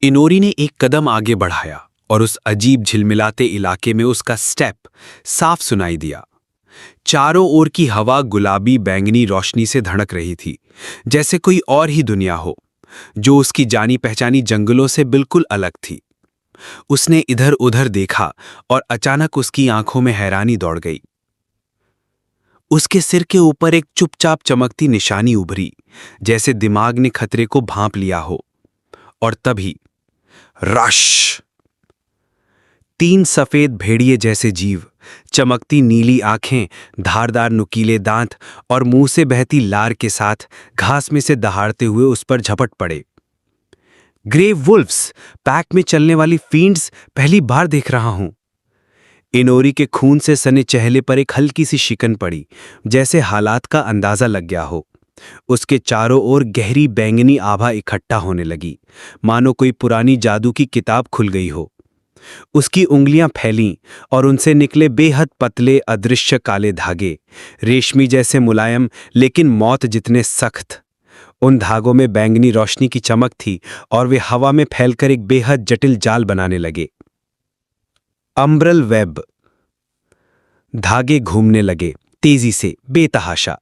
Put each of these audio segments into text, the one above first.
इनोरी ने एक कदम आगे बढ़ाया और उस अजीब झिलमिलाते इलाके में उसका स्टेप साफ सुनाई दिया। चारों ओर की हवा गुलाबी बैंगनी रोशनी से धड़क रही थी, जैसे कोई और ही दुनिया हो, जो उसकी जानी पहचानी जंगलों से बिल्कुल अलग थी। उसने इधर उधर देखा और अचानक उसकी आंखों में हैरानी दौड़ गई। उसके सिर के ऊपर एक चुपचाप चमकती निशानी उभरी, जैसे दिमाग ने खतरे को भांप लिया हो। और तभी रश! 3 सफेद भेड़िए जैसे जीव, चमकती नीली आंखें, धारदार नुकीले दांत और मुंह से बहती लार के साथ घास में से दहाड़ते हुए उस पर झपट पड़े। ग्रे वुल्फ्स, पैक में चलने वाली फींड्स, पहली बार देख रहा हूं। इनोरी के खून से सने चेहरे पर एक हल्की सी शिकन पड़ी, जैसे हालात का अंदाजा लग गया हो। उसके चारों ओर गहरी बैंगनी आभा इकट्ठा होने लगी, मानो कोई पुरानी जादू की किताब खुल गई हो। उसकी उंगलियां फैलीं और उनसे निकले बेहद पतले अदृश्य काले धागे, रेशमी जैसे मुलायम लेकिन मौत जितने सख्त। उन धागों में बैंगनी रोशनी की चमक थी और वे हवा में फैलकर एक बेहद जटिल जाल बनाने लगे। अम्ब्रल वेब। धागे घूमने लगे तेजी से, बेतहाशा।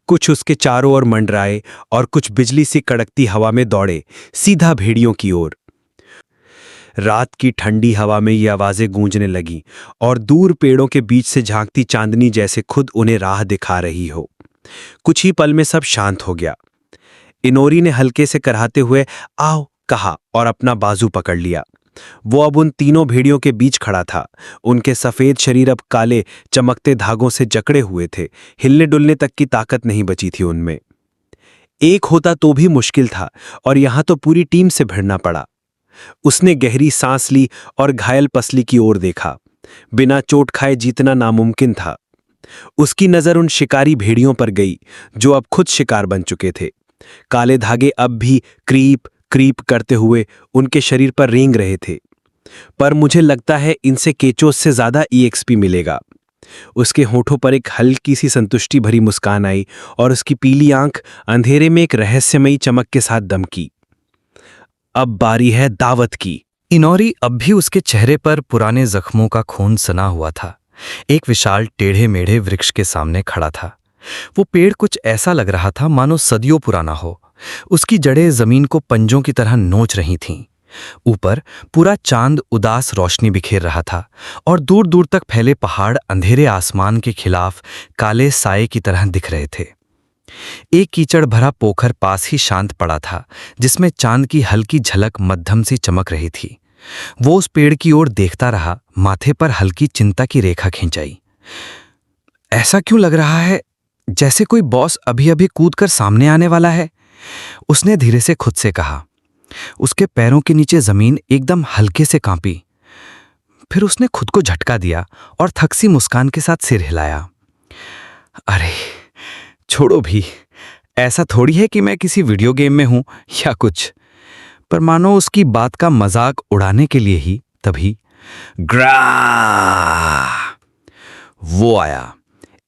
कुछ उसके चारों ओर मंडराए और कुछ बिजली सी कड़कती हवा में दौड़े, सीधा भेड़ियों की ओर। रात की ठंडी हवा में ये आवाजें गूंजने लगीं और दूर पेड़ों के बीच से झांकती चांदनी जैसे खुद उन्हें राह दिखा रही हो। कुछ ही पल में सब शांत हो गया। इनोरी ने हल्के से कराहते हुए आओ कहा और अपना बाजू पकड़ लिया। वो अब उन तीनों भेड़ियों के बीच खड़ा था। उनके सफेद शरीर अब काले चमकते धागों से जकड़े हुए थे, हिलने डुलने तक की ताकत नहीं बची थी उनमें। एक होता तो भी मुश्किल था, और यहां तो पूरी टीम से भिड़ना पड़ा। उसने गहरी सांस ली और घायल पसली की ओर देखा। बिना चोट खाए जीतना नामुमकिन था। उसकी नजर उन शिकारी भेड़ियों पर गई, जो अब खुद शिकार बन चुके थे। काले धागे अब भी क्रीप क्रीप करते हुए उनके शरीर पर रेंग रहे थे। पर मुझे लगता है इनसे केचोस से ज्यादा ईएक्सपी मिलेगा। उसके होठों पर एक हल्की सी संतुष्टि भरी मुस्कान आई और उसकी पीली आंख अंधेरे में एक रहस्यमयी चमक के साथ दमकी। अब बारी है दावत की। इनोरी अब भी उसके चेहरे पर पुराने जख्मों का खून सना हुआ था। एक विशाल टेढ़े मेढ़े वृक्ष के सामने खड़ा था। वो पेड़ कुछ ऐसा लग रहा था मानो सदियों पुराना हो। उसकी जड़ें जमीन को पंजों की तरह नोच रही थीं। ऊपर पूरा चांद उदास रोशनी बिखेर रहा था और दूर दूर तक फैले पहाड़ अंधेरे आसमान के खिलाफ काले साए की तरह दिख रहे थे। एक कीचड़ भरा पोखर पास ही शांत पड़ा था, जिसमें चांद की हल्की झलक मध्यम सी चमक रही थी। वो उस पेड़ की ओर देखता रहा, माथे पर हल्की चिंता की रेखा खींचाई। ऐसा क्यों लग रहा है जैसे कोई बॉस अभी अभी कूदकर सामने आने वाला है? उसने धीरे से खुद से कहा। उसके पैरों के नीचे जमीन एकदम हल्के से कांपी। फिर उसने खुद को झटका दिया और थकसी मुस्कान के साथ सिर हिलाया। अरे छोड़ो भी, ऐसा थोड़ी है कि मैं किसी वीडियो गेम में हूं या कुछ। पर मानो उसकी बात का मजाक उड़ाने के लिए ही तभी ग्रा वो आया।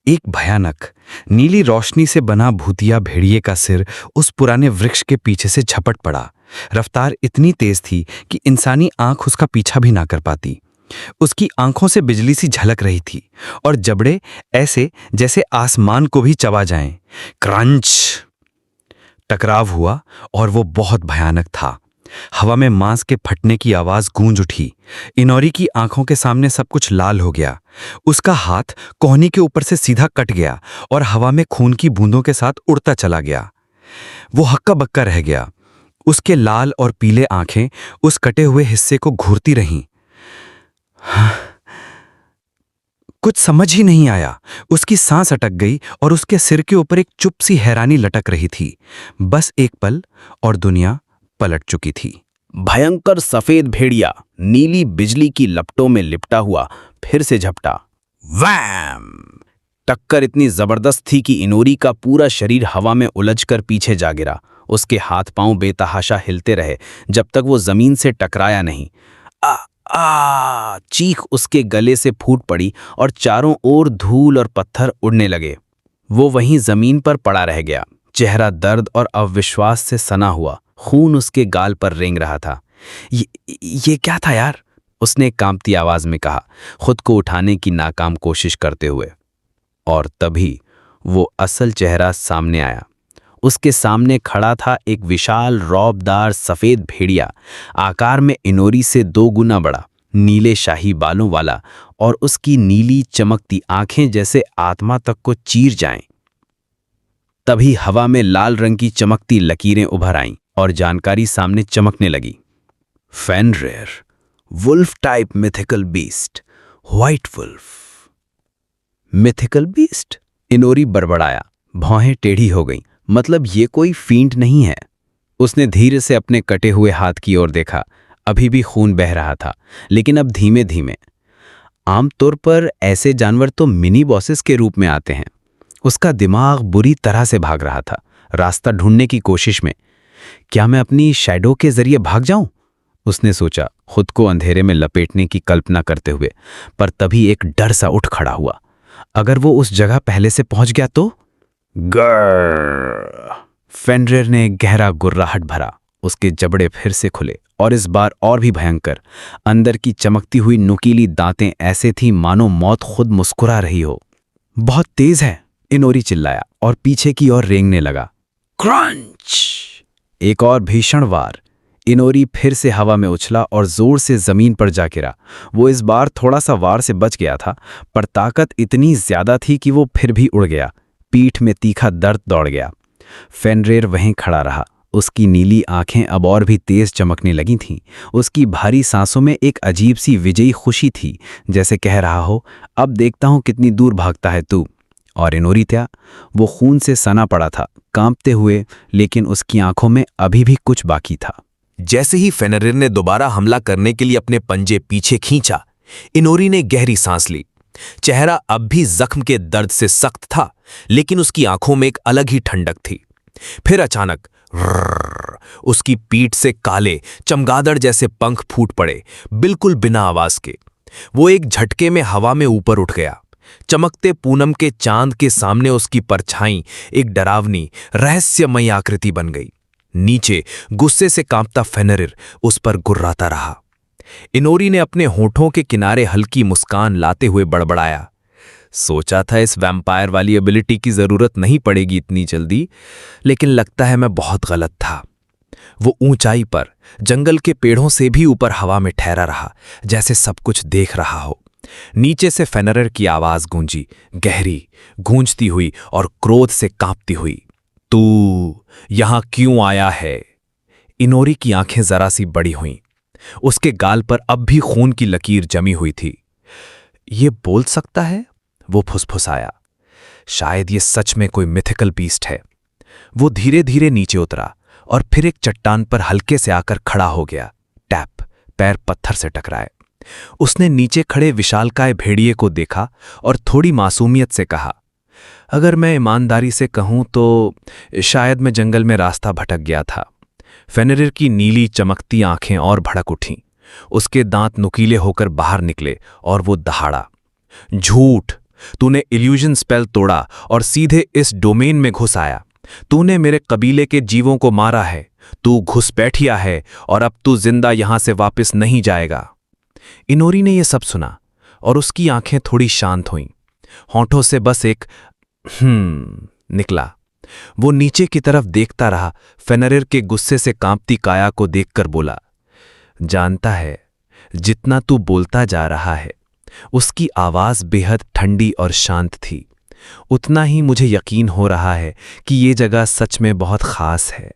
एक भयानक नीली रोशनी से बना भूतिया भेड़िए का सिर उस पुराने वृक्ष के पीछे से झपट पड़ा। रफ्तार इतनी तेज थी कि इंसानी आंख उसका पीछा भी ना कर पाती। उसकी आंखों से बिजली सी झलक रही थी और जबड़े ऐसे जैसे आसमान को भी चबा जाएं। क्रंच! टकराव हुआ और वो बहुत भयानक था। हवा में मांस के फटने की आवाज गूंज उठी। इनोरी की आंखों के सामने सब कुछ लाल हो गया। उसका हाथ कोहनी के ऊपर से सीधा कट गया और हवा में खून की बूंदों के साथ उड़ता चला गया। वो हक्का बक्का रह गया। उसके लाल और पीले आंखें उस कटे हुए हिस्से को घूरती रहीं। कुछ समझ ही नहीं आया। उसकी सांस अटक गई और उसके सिर के ऊपर एक चुप सी हैरानी लटक रही थी। बस एक पल और दुनिया पलट चुकी थी। भयंकर सफेद भेड़िया नीली बिजली की लपटों में लिपटा हुआ फिर से झपटा। वैम! टक्कर इतनी जबरदस्त थी कि इनोरी का पूरा शरीर हवा में उलझकर पीछे जा गिरा। उसके हाथ पांव बेतहाशा हिलते रहे जब तक वो जमीन से टकराया नहीं। चीख उसके गले से फूट पड़ी और चारों ओर धूल और पत्थर उड़ने लगे। वो वहीं जमीन पर पड़ा रह गया, चेहरा दर्द और अविश्वास से सना हुआ। खून उसके गाल पर रेंग रहा था। ये क्या था यार? उसने कांपती आवाज में कहा, खुद को उठाने की नाकाम कोशिश करते हुए। और तभी वो असल चेहरा सामने आया। उसके सामने खड़ा था एक विशाल रौबदार सफेद भेड़िया, आकार में इनोरी से 2 गुना बड़ा, नीले शाही बालों वाला, और उसकी नीली चमकती आंखें जैसे आत्मा तक को चीर जाएं। तभी हवा में लाल रंग की चमकती लकीरें उभर आईं और जानकारी सामने चमकने लगी। Fenrir, wolf type mythical beast, white wolf. Mythical beast? Inori बड़बड़ाया, भौहें टेढ़ी हो गईं। मतलब ये कोई फींड नहीं है। उसने धीरे से अपने कटे हुए हाथ की ओर देखा। अभी भी खून बह रहा था, लेकिन अब धीमे धीमे। आमतौर पर ऐसे जानवर तो मिनी बॉसेस के रूप में आते हैं। उसका दिमाग बुरी तरह से भाग रहा था, रास्ता ढूंढने की कोशिश में। क्या मैं अपनी शैडो के जरिए भाग जाऊं? उसने सोचा, खुद को अंधेरे में लपेटने की कल्पना करते हुए। पर तभी एक डर सा उठ खड़ा हुआ। अगर वो उस जगह पहले से पहुंच गया तो? गर्र! फेनरिर ने गहरा गुर्राहट भरा। उसके जबड़े फिर से खुले, और इस बार और भी भयंकर। अंदर की चमकती हुई नुकीली दांतें ऐसे थी मानो मौत खुद मुस्कुरा रही हो। बहुत तेज है, इनोरी चिल्लाया और पीछे की ओर रेंगने लगा। क्रंच! एक और भीषण वार। इनोरी फिर से हवा में उछला और जोर से जमीन पर जा गिरा। वो इस बार थोड़ा सा वार से बच गया था, पर ताकत इतनी ज्यादा थी कि वो फिर भी उड़ गया। पीठ में तीखा दर्द दौड़ गया। फेनरिर वहीं खड़ा रहा। उसकी नीली आंखें अब और भी तेज चमकने लगी थीं। उसकी भारी सांसों में एक अजीब सी विजयी खुशी थी, जैसे कह रहा हो, अब देखता हूं कितनी दूर भागता है तू। और इनोरी त्या, वो खून से सना पड़ा था, कांपते हुए, लेकिन उसकी आंखों में अभी भी कुछ बाकी था। जैसे ही फेनरिर ने दोबारा हमला करने के लिए अपने पंजे पीछे खींचा, इनोरी ने गहरी सांस ली। चेहरा अब भी जख्म के दर्द से सख्त था, लेकिन उसकी आंखों में एक अलग ही ठंडक थी। फिर अचानक उसकी पीठ से काले चमगादड़ जैसे पंख फूट पड़े, बिल्कुल बिना आवाज के। वो एक झटके में हवा में ऊपर उठ गया। चमकते पूनम के चांद के सामने उसकी परछाई एक डरावनी, रहस्यमयी आकृति बन गई। नीचे गुस्से से कांपता फेनरिर उस पर गुर्राता रहा। इनोरी ने अपने होठों के किनारे हल्की मुस्कान लाते हुए बड़बड़ाया, सोचा था इस वैम्पायर वाली एबिलिटी की जरूरत नहीं पड़ेगी इतनी जल्दी, लेकिन लगता है मैं बहुत गलत था। वो ऊंचाई पर जंगल के पेड़ों से भी ऊपर हवा में ठहरा रहा, जैसे सब कुछ देख रहा हो। नीचे से फेनरिर की आवाज गूंजी, गहरी, गूंजती हुई और क्रोध से कांपती हुई। तू यहां क्यों आया है? इनोरी की आंखें जरा सी बड़ी हुईं। उसके गाल पर अब भी खून की लकीर जमी हुई थी। ये बोल सकता है? वो फुसफुसाया। शायद ये सच में कोई मिथिकल बीस्ट है। वो धीरे धीरे नीचे उतरा और फिर एक चट्टान पर हल्के से आकर खड़ा हो गया। टैप! पैर पत्थर से टकराए। उसने नीचे खड़े विशालकाय भेड़िए को देखा और थोड़ी मासूमियत से कहा, अगर मैं ईमानदारी से कहूं तो शायद मैं जंगल में रास्ता भटक गया था। फेनरिर की नीली चमकती आंखें और भड़क उठीं। उसके दांत नुकीले होकर बाहर निकले और वो दहाड़ा, झूठ! तूने इल्यूजन स्पेल तोड़ा और सीधे इस डोमेन में घुस आया। तूने मेरे कबीले के जीवों को मारा है। तू घुसपैठिया है और अब तू जिंदा यहां से वापस नहीं जाएगा। इनोरी ने यह सब सुना और उसकी आंखें थोड़ी शांत हुईं। होंठों से बस एक निकला। वो नीचे की तरफ देखता रहा। फेनरिर के गुस्से से कांपती काया को देखकर बोला, जानता है, जितना तू बोलता जा रहा है, उसकी आवाज बेहद ठंडी और शांत थी, उतना ही मुझे यकीन हो रहा है कि ये जगह सच में बहुत खास है।